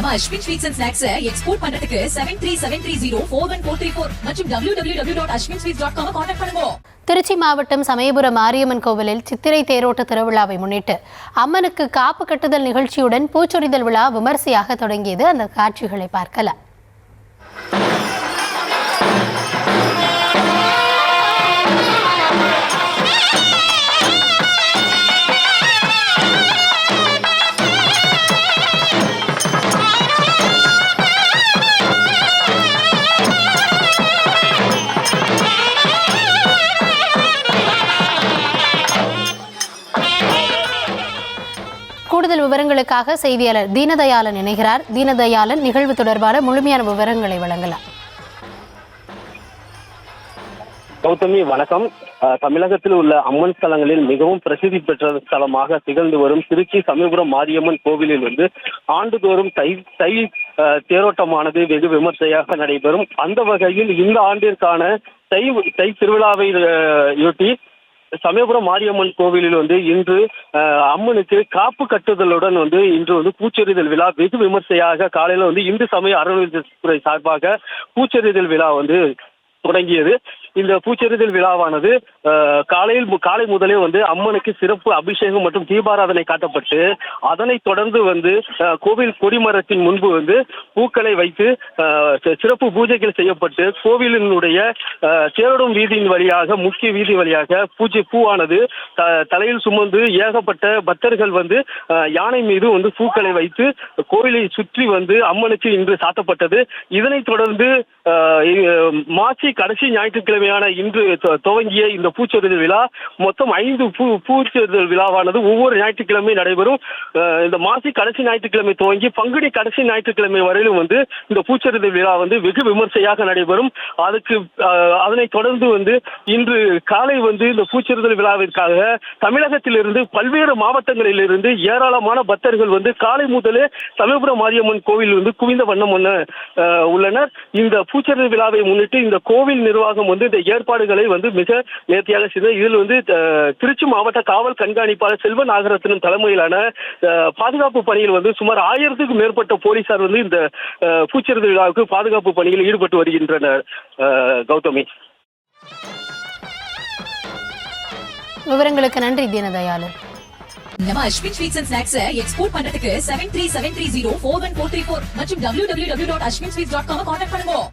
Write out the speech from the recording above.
நம்ம Ashwin sweets and snacks export பண்றதுக்கு 7373041434 மற்றும் www.ashwinsweets.com கான்டாக்ட் பண்ணுங்க. திருச்சி மாவட்டம் சமயபுரம் மாரியம்மன் கோவிலில் சித்திரை தேரோட்ட திருவிழாவை முன்னிட்டு அம்மனுக்கு காப்பு கட்டுதல் நிகழ்ச்சியுடன் பூச்சொரிதல் விழா விமர்சையாக தொடங்கியது. அந்த காட்சிகளை பார்க்கலாம். கூடுதல் விவரங்களுக்காக செய்தியாளர் தீனதயாளன் இணைகிறார். தீனதயாளன், நிகழ்வு தொடர்பான முழுமையான விவரங்களை வழங்கலாம். கௌதமி வணக்கம். தமிழகத்தில் உள்ள அம்மன் ஸ்தலங்களில் மிகவும் பிரசித்தி பெற்ற ஸ்தலமாக திகழ்ந்து வரும் திருச்சி சமயபுரம் மாரியம்மன் கோவிலில் வந்து ஆண்டுதோறும் தை தேரோட்டமானது வெகு விமர்சையாக நடைபெறும். அந்த வகையில் இந்த ஆண்டிற்கான தை திருவிழாவை ஒட்டி சமயபுரம் மாரியம்மன் கோவிலில் வந்து இன்று அம்மனுக்கு காப்பு கட்டுதலுடன் வந்து இன்று வந்து பூச்செறிதல் விழா வெகு விமர்சையாக காலையில வந்து இந்து சமய அறநிலையத்துறை சார்பாக பூச்செறிதல் விழா வந்து தொடங்கியது. இந்த பூச்செறிதல் விழாவானது காலை முதலே வந்து அம்மனுக்கு சிறப்பு அபிஷேகம் மற்றும் தீபாராதனை காட்டப்பட்டு அதனைத் தொடர்ந்து வந்து கோவில் கொடிமரத்தின் முன்பு வந்து பூக்களை வைத்து சிறப்பு பூஜைகள் செய்யப்பட்டு கோவிலினுடைய தேரோடும் வீதியின் வழியாக முக்கிய வீதி வழியாக பூவானது தலையில் சுமந்து ஏகப்பட்ட பக்தர்கள் வந்து யானை மீது வந்து பூக்களை வைத்து கோவிலை சுற்றி வந்து அம்மனுக்கு இன்று சாத்தப்பட்டது. இதனைத் தொடர்ந்து மாசி கடைசி ஞாயிற்றுக்கிழமையான இன்று துவங்கிய இந்த பூச்சொரிதல் விழா மொத்தம் 5 பூச்சொரிதல் விழாவானது ஒவ்வொரு ஞாயிற்றுக்கிழமை நடைபெறும். இந்த மாசி கடைசி ஞாயிற்றுக்கிழமை துவங்கி பங்குனி கடைசி ஞாயிற்றுக்கிழமை வரையிலும் வந்து இந்த பூச்சொரிதல் விழா வந்து வெகு விமர்சையாக நடைபெறும். அதனை தொடர்ந்து வந்து இன்று காலை வந்து இந்த பூச்சொரிதல் விழாவிற்காக தமிழகத்திலிருந்து பல்வேறு மாவட்டங்களிலிருந்து ஏராளமான பக்தர்கள் வந்து காலை முதலே சமயபுரம் மாரியம்மன் கோவில் வந்து குவிந்த வண்ணம் உள்ளனர். இந்த பூச்சொரிதல் விழாவை முன்னிட்டு இந்த கோவில் நிர்வாகம் வந்து இந்த ஏற்பாடுகளை வந்து மிக நேர்த்தியாக செய்தது. இதில் வந்து திருச்சி மாவட்ட காவல் கண்காணிப்பாளர் செல்வ நாகரத்தினம் தலைமையிலான பாதுகாப்பு பணியில் வந்து சுமார் 1000க்கும் மேற்பட்ட போலீசார் வந்து இந்த பூச்சொரிதல் விழாவுக்கு பாதுகாப்பு பணியில் ஈடுபட்டு வருகின்றனர். கௌதமி, விவரங்களுக்கு நன்றி தீனதயாளன். நம்ம Ashwin sweets and snacks export பண்றதுக்கு 7373041434 மற்றும் www.ashwinsweets.com கான்டாக்ட் பண்ணுங்க.